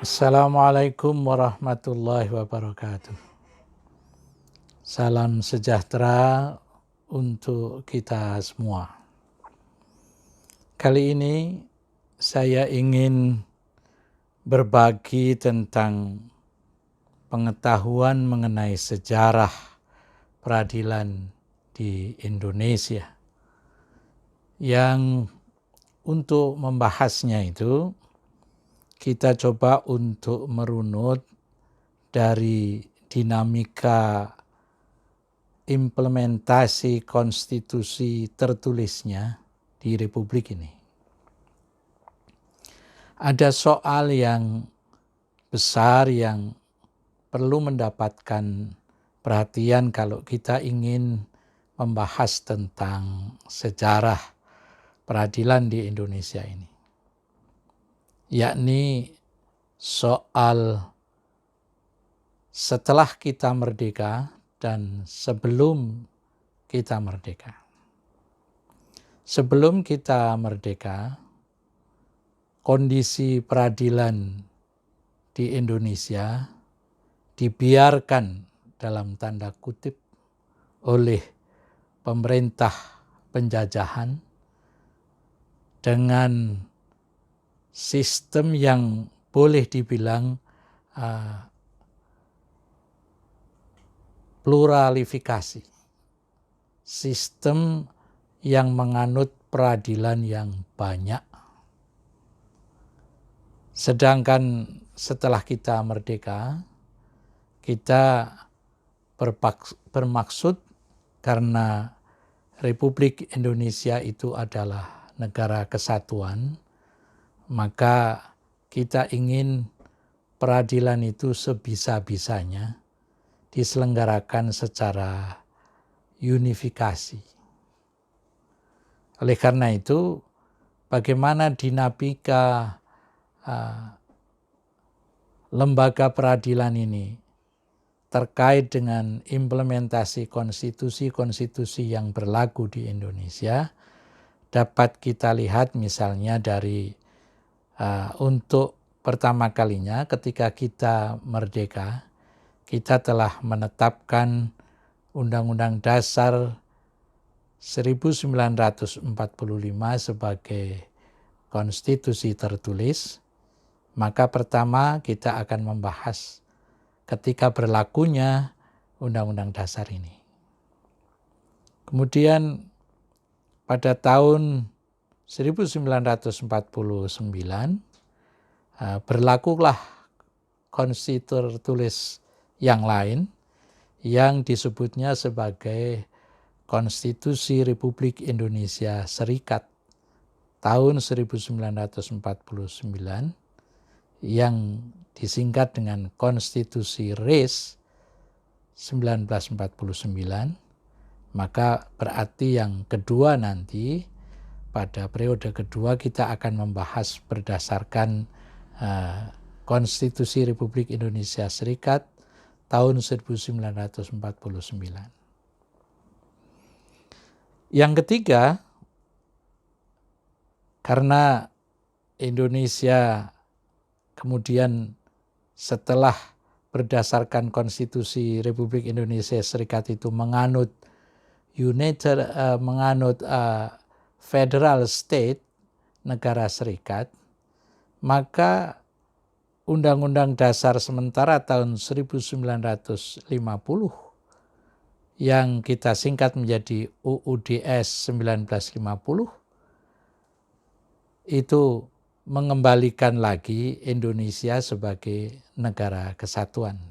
Assalamualaikum warahmatullahi wabarakatuh. Salam sejahtera untuk kita semua. Kali ini saya ingin berbagi tentang pengetahuan mengenai sejarah peradilan di Indonesia. Yang untuk membahasnya itu kita coba untuk merunut dari dinamika implementasi konstitusi tertulisnya di Republik ini. Ada soal yang besar yang perlu mendapatkan perhatian kalau kita ingin membahas tentang sejarah peradilan di Indonesia ini, yakni soal setelah kita merdeka dan sebelum kita merdeka. Sebelum kita merdeka, kondisi peradilan di Indonesia dibiarkan dalam tanda kutip oleh pemerintah penjajahan dengan sistem yang boleh dibilang pluralifikasi, sistem yang menganut peradilan yang banyak. Sedangkan setelah kita merdeka, kita bermaksud karena Republik Indonesia itu adalah negara kesatuan, maka kita ingin peradilan itu sebisa-bisanya diselenggarakan secara unifikasi. Oleh karena itu, bagaimana dinamika lembaga peradilan ini terkait dengan implementasi konstitusi-konstitusi yang berlaku di Indonesia dapat kita lihat misalnya dari untuk pertama kalinya ketika kita merdeka, kita telah menetapkan Undang-Undang Dasar 1945 sebagai konstitusi tertulis. Maka pertama kita akan membahas ketika berlakunya Undang-Undang Dasar ini. Kemudian pada tahun 1949 berlakulah konstitusi tertulis yang lain yang disebutnya sebagai Konstitusi Republik Indonesia Serikat tahun 1949 yang disingkat dengan Konstitusi RIS 1949. Maka berarti yang kedua nanti pada periode kedua kita akan membahas berdasarkan Konstitusi Republik Indonesia Serikat tahun 1949. Yang ketiga, karena Indonesia kemudian setelah berdasarkan Konstitusi Republik Indonesia Serikat itu menganut federal state, negara serikat, maka Undang-Undang Dasar sementara tahun 1950 yang kita singkat menjadi UUDS 1950 itu mengembalikan lagi Indonesia sebagai negara kesatuan.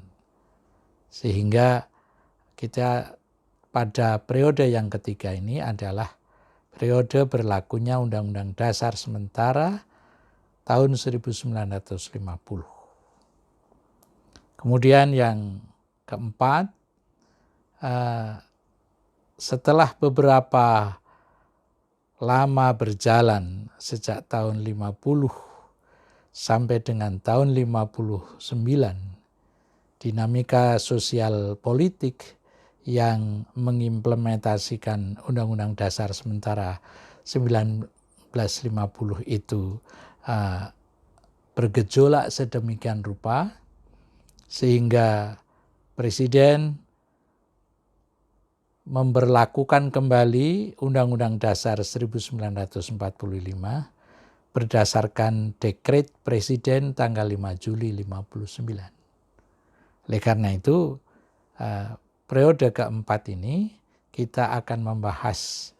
Sehingga kita pada periode yang ketiga ini adalah periode berlakunya Undang-Undang Dasar sementara tahun 1950. Kemudian yang keempat, setelah beberapa lama berjalan sejak tahun 50 sampai dengan tahun 59, dinamika sosial politik yang mengimplementasikan Undang-Undang Dasar sementara 1950 itu bergejolak sedemikian rupa sehingga Presiden memberlakukan kembali Undang-Undang Dasar 1945 berdasarkan Dekret Presiden tanggal 5 Juli 59. Oleh karena itu, periode keempat ini kita akan membahas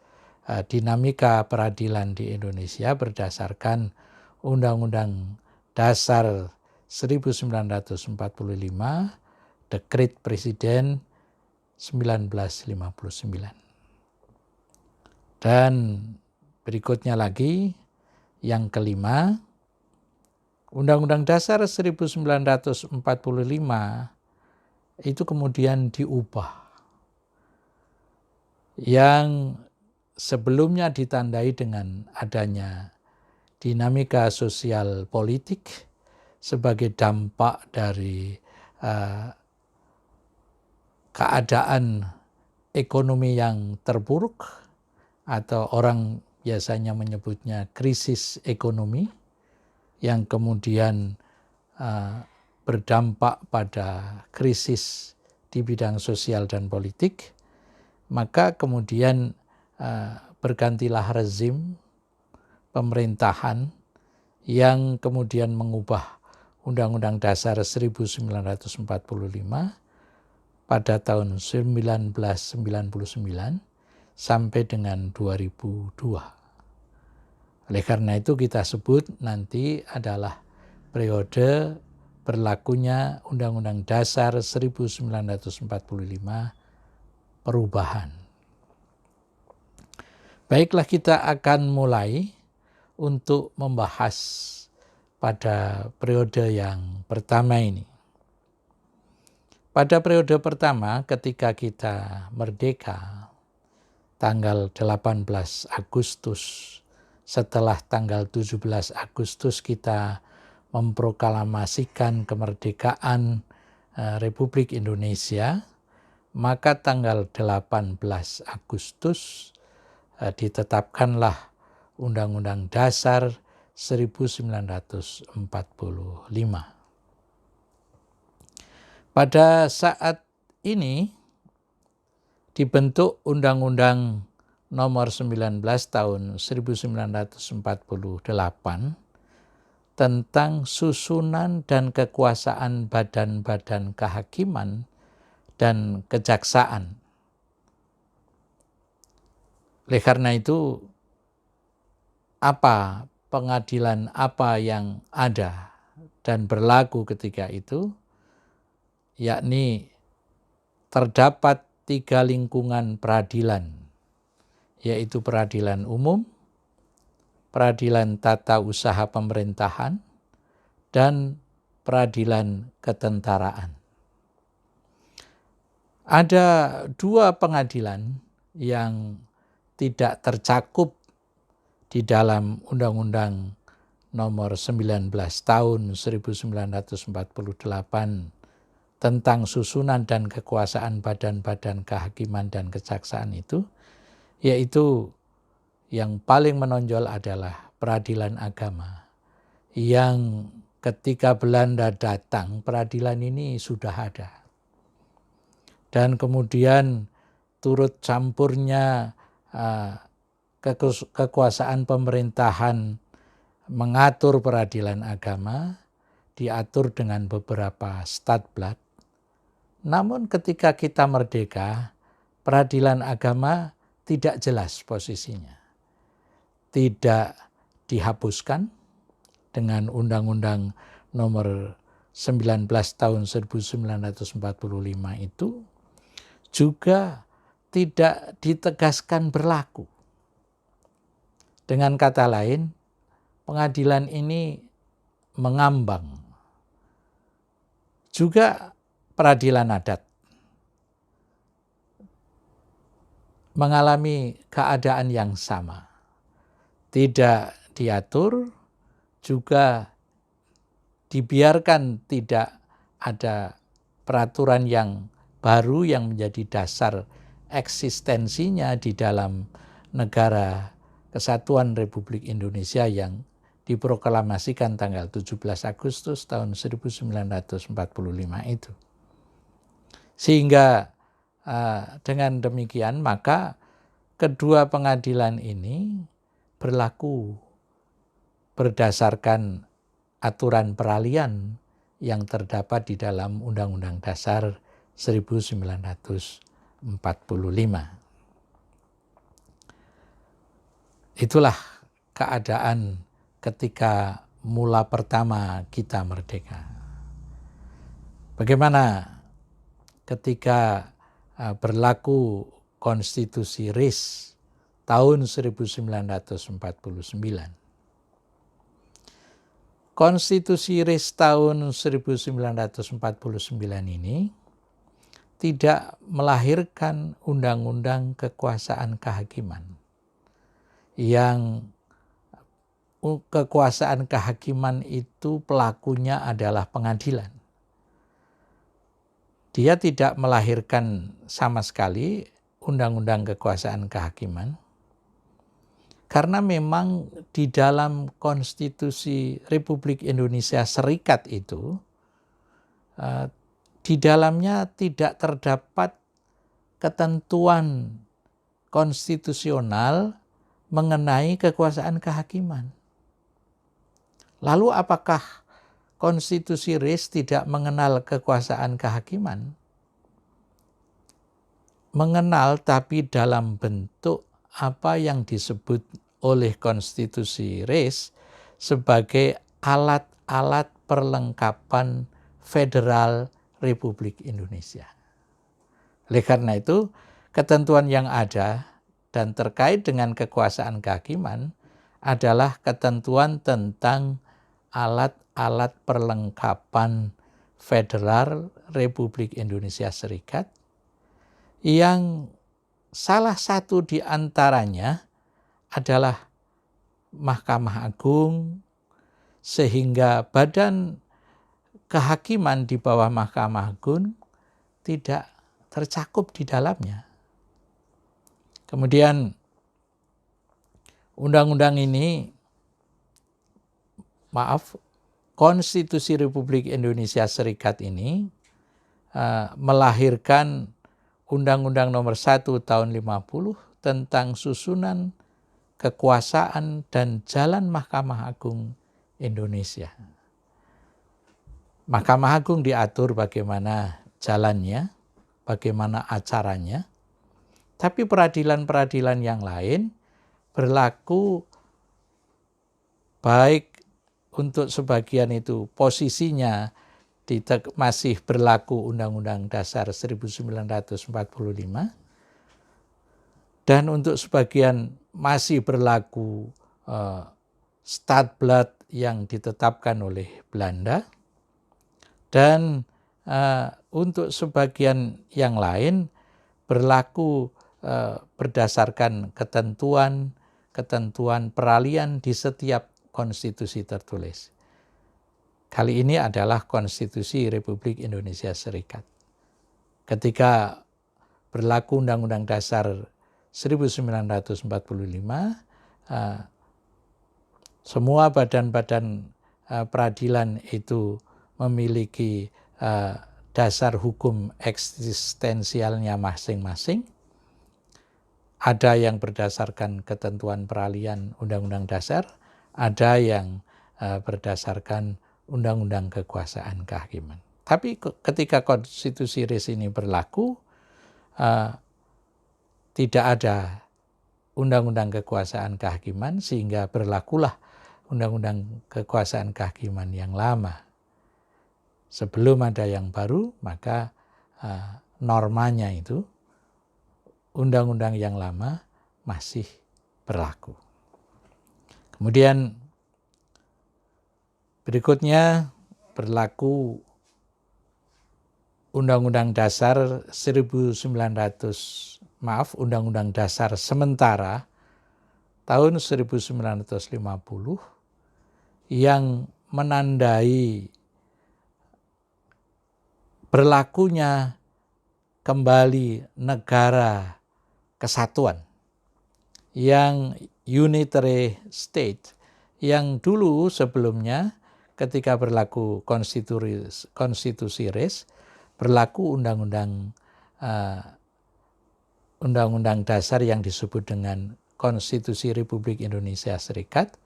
dinamika peradilan di Indonesia berdasarkan Undang-Undang Dasar 1945, Dekret Presiden 1959. Dan berikutnya lagi, yang kelima, Undang-Undang Dasar 1945 itu kemudian diubah. Yang sebelumnya ditandai dengan adanya dinamika sosial politik sebagai dampak dari keadaan ekonomi yang terpuruk atau orang biasanya menyebutnya krisis ekonomi yang kemudian berdampak pada krisis di bidang sosial dan politik, maka kemudian bergantilah rezim pemerintahan yang kemudian mengubah Undang-Undang Dasar 1945 pada tahun 1999 sampai dengan 2002. Oleh karena itu kita sebut nanti adalah periode berlakunya Undang-Undang Dasar 1945 perubahan. Baiklah, kita akan mulai untuk membahas pada periode yang pertama ini. Pada periode pertama ketika kita merdeka, tanggal 18 Agustus, setelah tanggal 17 Agustus kita memproklamasikan kemerdekaan Republik Indonesia, maka tanggal 18 Agustus ditetapkanlah Undang-Undang Dasar 1945. Pada saat ini dibentuk Undang-Undang Nomor 19 Tahun 1948 tentang susunan dan kekuasaan badan-badan kehakiman dan kejaksaan. Oleh karena itu, pengadilan apa yang ada dan berlaku ketika itu, yakni terdapat 3 lingkungan peradilan, yaitu peradilan umum, peradilan tata usaha pemerintahan, dan peradilan ketentaraan. Ada 2 pengadilan yang tidak tercakup di dalam Undang-Undang Nomor 19 Tahun 1948 tentang susunan dan kekuasaan badan-badan kehakiman dan kejaksaan itu, yaitu yang paling menonjol adalah peradilan agama, yang ketika Belanda datang, peradilan ini sudah ada. Dan kemudian turut campurnya kekuasaan pemerintahan mengatur peradilan agama, diatur dengan beberapa statblad. Namun ketika kita merdeka, peradilan agama tidak jelas posisinya. Tidak dihapuskan dengan Undang-Undang Nomor 19 Tahun 1945 itu, juga tidak ditegaskan berlaku. Dengan kata lain, pengadilan ini mengambang. Juga peradilan adat mengalami keadaan yang sama. Tidak diatur, juga dibiarkan tidak ada peraturan yang baru yang menjadi dasar eksistensinya di dalam negara Kesatuan Republik Indonesia yang diproklamasikan tanggal 17 Agustus tahun 1945 itu. Sehingga dengan demikian maka kedua pengadilan ini berlaku berdasarkan aturan peralihan yang terdapat di dalam Undang-Undang Dasar 1945. Itulah keadaan ketika mula pertama kita merdeka. Bagaimana ketika berlaku Konstitusi RIS tahun 1949. Konstitusi RIS tahun 1949 ini tidak melahirkan undang-undang kekuasaan kehakiman. Yang kekuasaan kehakiman itu pelakunya adalah pengadilan. Dia tidak melahirkan sama sekali undang-undang kekuasaan kehakiman, karena memang di dalam Konstitusi Republik Indonesia Serikat itu, di dalamnya tidak terdapat ketentuan konstitusional mengenai kekuasaan kehakiman. Lalu apakah Konstitusi RIS tidak mengenal kekuasaan kehakiman? Mengenal, tapi dalam bentuk apa yang disebut oleh Konstitusi RIS sebagai alat-alat perlengkapan Federal Republik Indonesia. Oleh karena itu, ketentuan yang ada dan terkait dengan kekuasaan kehakiman adalah ketentuan tentang alat-alat perlengkapan Federal Republik Indonesia Serikat, yang salah satu di antaranya adalah Mahkamah Agung, sehingga badan kehakiman di bawah Mahkamah Agung tidak tercakup di dalamnya. Kemudian undang-undang ini, Konstitusi Republik Indonesia Serikat ini melahirkan Undang-Undang Nomor 1 Tahun 50 tentang susunan kekuasaan dan jalan Mahkamah Agung Indonesia. Mahkamah Agung diatur bagaimana jalannya, bagaimana acaranya, tapi peradilan-peradilan yang lain berlaku baik untuk sebagian itu posisinya masih berlaku Undang-Undang Dasar 1945, dan untuk sebagian masih berlaku Stadblad yang ditetapkan oleh Belanda, dan untuk sebagian yang lain berlaku berdasarkan ketentuan peralihan di setiap konstitusi tertulis. Kali ini adalah Konstitusi Republik Indonesia Serikat. Ketika berlaku Undang-Undang Dasar 1945, semua badan-badan peradilan itu memiliki dasar hukum eksistensialnya masing-masing. Ada yang berdasarkan ketentuan peralihan Undang-Undang Dasar, ada yang berdasarkan Undang-Undang Kekuasaan Kehakiman. Tapi ketika Konstitusi RIS ini berlaku, tidak ada Undang-Undang Kekuasaan Kehakiman, sehingga berlakulah Undang-Undang Kekuasaan Kehakiman yang lama. Sebelum ada yang baru, maka normanya itu Undang-Undang yang lama masih berlaku. Kemudian berikutnya berlaku Undang-Undang Dasar Undang-Undang Dasar sementara tahun 1950 yang menandai berlakunya kembali negara kesatuan yang unitary state, yang dulu sebelumnya ketika berlaku konstitusi RIS, berlaku undang-undang dasar yang disebut dengan Konstitusi Republik Indonesia Serikat,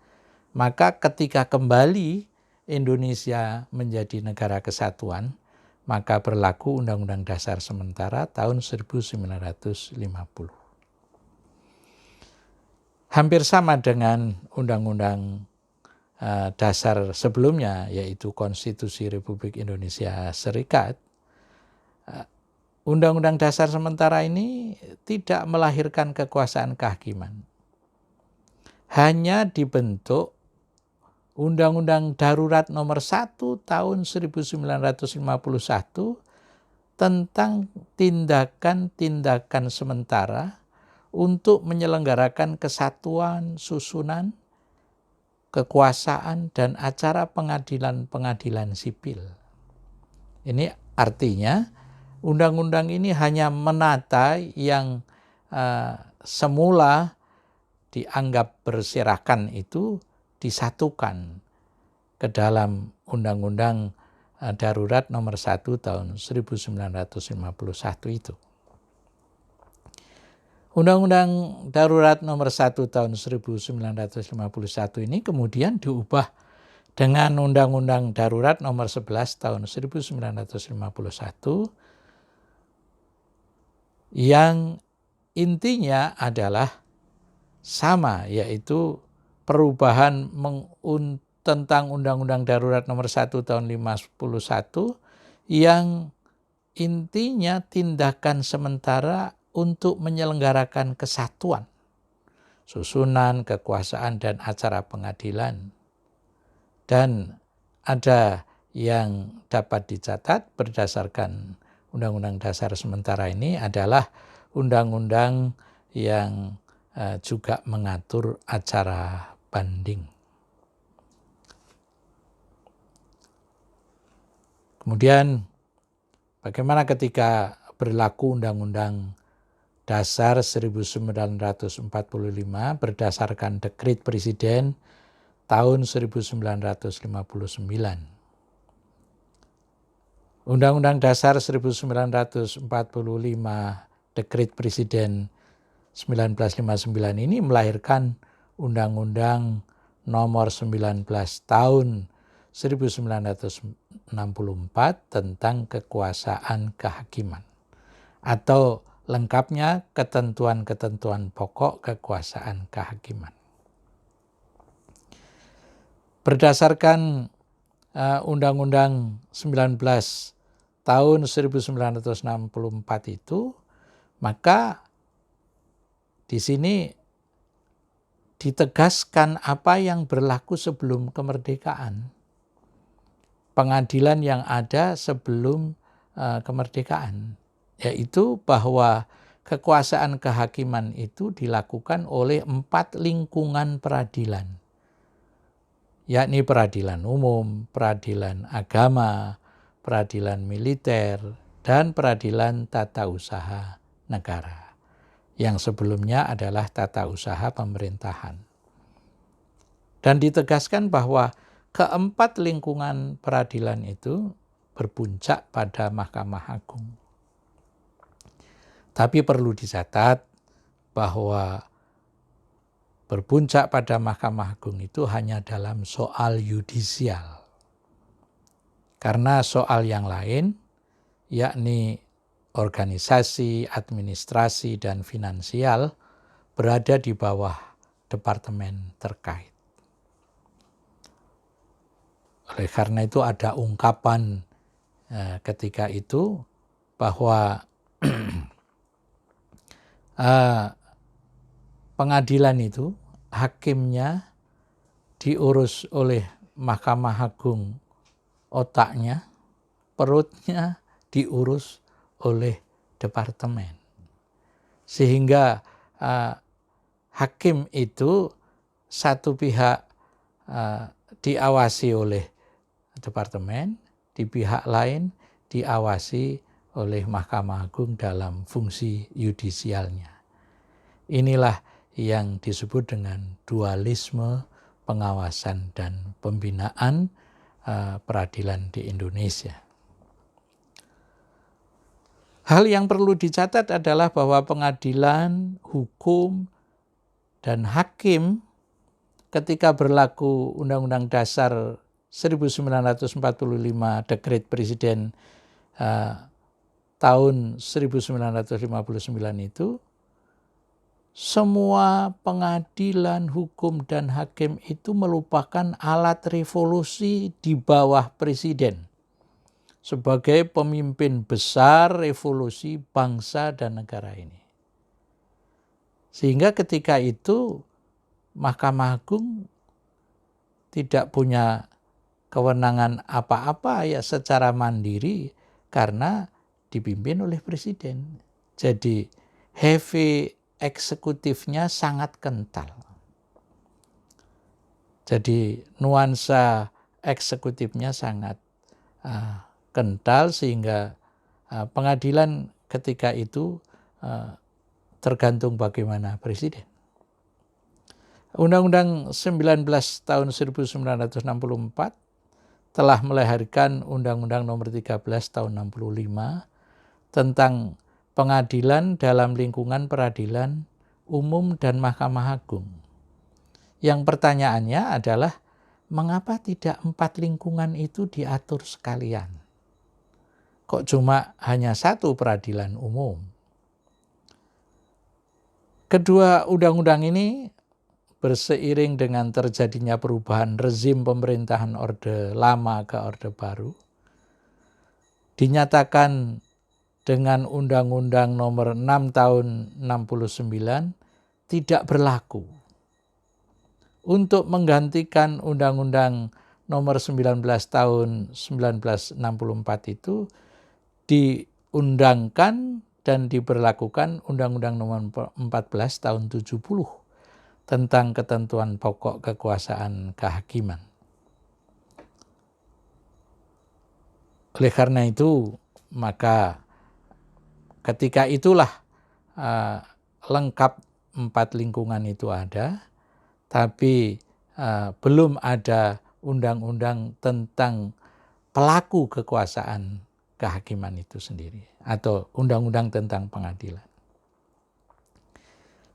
maka ketika kembali Indonesia menjadi negara kesatuan, maka berlaku Undang-Undang Dasar sementara tahun 1950. Hampir sama dengan Undang-Undang Dasar sebelumnya, yaitu Konstitusi Republik Indonesia Serikat. Undang-Undang Dasar sementara ini tidak melahirkan kekuasaan kehakiman. Hanya dibentuk Undang-Undang Darurat Nomor 1 Tahun 1951 tentang tindakan-tindakan sementara untuk menyelenggarakan kesatuan, susunan, kekuasaan, dan acara pengadilan-pengadilan sipil. Ini artinya undang-undang ini hanya menata yang semula dianggap berserakan itu disatukan ke dalam Undang-Undang Darurat Nomor 1 Tahun 1951 itu. Undang-Undang Darurat Nomor 1 Tahun 1951 ini kemudian diubah dengan Undang-Undang Darurat Nomor 11 Tahun 1951 yang intinya adalah sama, yaitu perubahan tentang Undang-Undang Darurat Nomor 1 Tahun 1951 yang intinya tindakan sementara untuk menyelenggarakan kesatuan, susunan, kekuasaan, dan acara pengadilan. Dan ada yang dapat dicatat berdasarkan Undang-Undang Dasar sementara ini adalah undang-undang yang juga mengatur acara banding. Kemudian bagaimana ketika berlaku Undang-Undang Dasar 1945 berdasarkan Dekret Presiden tahun 1959. Undang-Undang Dasar 1945 Dekret Presiden 1959 ini melahirkan Undang-Undang Nomor 19 Tahun 1964 tentang kekuasaan kehakiman, atau lengkapnya ketentuan-ketentuan pokok kekuasaan kehakiman. Berdasarkan Undang-Undang 19 tahun 1964 itu, maka di sini ditegaskan apa yang berlaku sebelum kemerdekaan. Pengadilan yang ada sebelum kemerdekaan, yaitu bahwa kekuasaan kehakiman itu dilakukan oleh 4 lingkungan peradilan, yakni peradilan umum, peradilan agama, peradilan militer, dan peradilan tata usaha negara, yang sebelumnya adalah tata usaha pemerintahan. Dan ditegaskan bahwa keempat lingkungan peradilan itu berpuncak pada Mahkamah Agung. Tapi perlu dicatat bahwa berpuncak pada Mahkamah Agung itu hanya dalam soal yudisial. Karena soal yang lain, yakni organisasi, administrasi, dan finansial, berada di bawah departemen terkait. Oleh karena itu ada ungkapan ketika itu bahwa pengadilan itu hakimnya diurus oleh Mahkamah Agung otaknya, perutnya diurus oleh departemen. Sehingga hakim itu satu pihak diawasi oleh departemen, di pihak lain diawasi oleh Mahkamah Agung dalam fungsi yudisialnya. Inilah yang disebut dengan dualisme pengawasan dan pembinaan peradilan di Indonesia. Hal yang perlu dicatat adalah bahwa pengadilan, hukum, dan hakim ketika berlaku Undang-Undang Dasar 1945 Dekret Presiden tahun 1959 itu, semua pengadilan, hukum, dan hakim itu merupakan alat revolusi di bawah presiden sebagai pemimpin besar revolusi bangsa dan negara ini. Sehingga ketika itu Mahkamah Agung tidak punya kewenangan apa-apa ya secara mandiri karena dipimpin oleh presiden. Jadi heavy eksekutifnya sangat kental. Jadi nuansa eksekutifnya sangat kental sehingga pengadilan ketika itu tergantung bagaimana presiden. Undang-Undang 19 tahun 1964 telah melahirkan Undang-Undang nomor 13 tahun 65 tentang pengadilan dalam lingkungan peradilan umum dan Mahkamah Agung. Yang pertanyaannya adalah mengapa tidak 4 lingkungan itu diatur sekalian? Kok cuma hanya 1 peradilan umum? Kedua undang-undang ini berseiring dengan terjadinya perubahan rezim pemerintahan Orde Lama ke Orde Baru, dinyatakan dengan Undang-Undang nomor 6 tahun 69 tidak berlaku. Untuk menggantikan Undang-Undang nomor 19 tahun 1964 itu diundangkan dan diberlakukan Undang-Undang nomor 14 tahun 70 tentang ketentuan pokok kekuasaan kehakiman. Oleh karena itu, maka ketika itulah lengkap 4 lingkungan itu ada, tapi belum ada undang-undang tentang pelaku kekuasaan kehakiman itu sendiri atau undang-undang tentang pengadilan.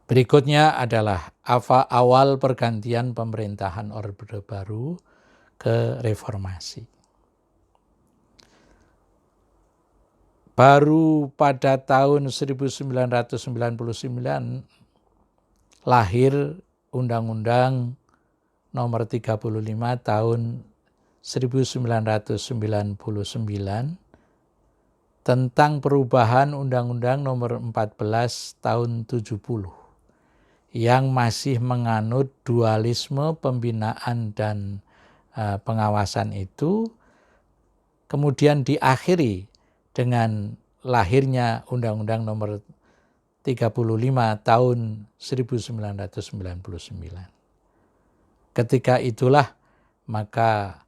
Berikutnya adalah awal pergantian pemerintahan Orde Baru ke reformasi. Baru pada tahun 1999 lahir Undang-Undang nomor 35 tahun 1999 tentang perubahan Undang-Undang nomor 14 tahun 70 yang masih menganut dualisme pembinaan dan pengawasan itu, kemudian diakhiri dengan lahirnya Undang-Undang nomor 35 tahun 1999. Ketika itulah maka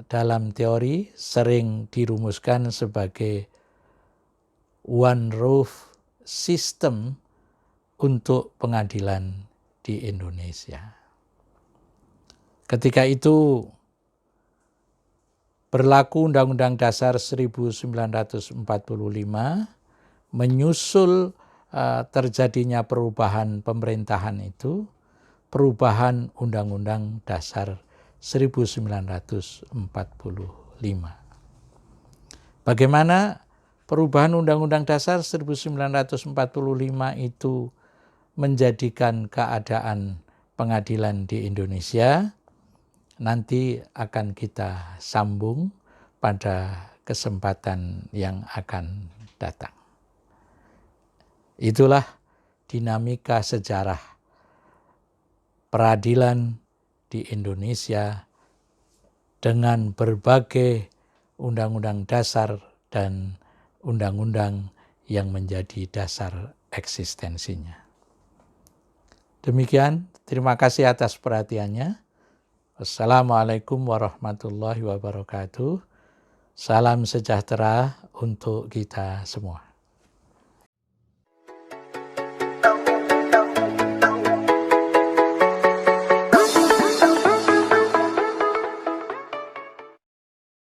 dalam teori sering dirumuskan sebagai one roof system untuk pengadilan di Indonesia. Ketika itu berlaku Undang-Undang Dasar 1945 menyusul terjadinya perubahan pemerintahan itu, perubahan Undang-Undang Dasar 1945. Bagaimana perubahan Undang-Undang Dasar 1945 itu menjadikan keadaan pengadilan di Indonesia, nanti akan kita sambung pada kesempatan yang akan datang. Itulah dinamika sejarah peradilan di Indonesia dengan berbagai undang-undang dasar dan undang-undang yang menjadi dasar eksistensinya. Demikian, terima kasih atas perhatiannya. Wassalamualaikum warahmatullahi wabarakatuh. Salam sejahtera untuk kita semua.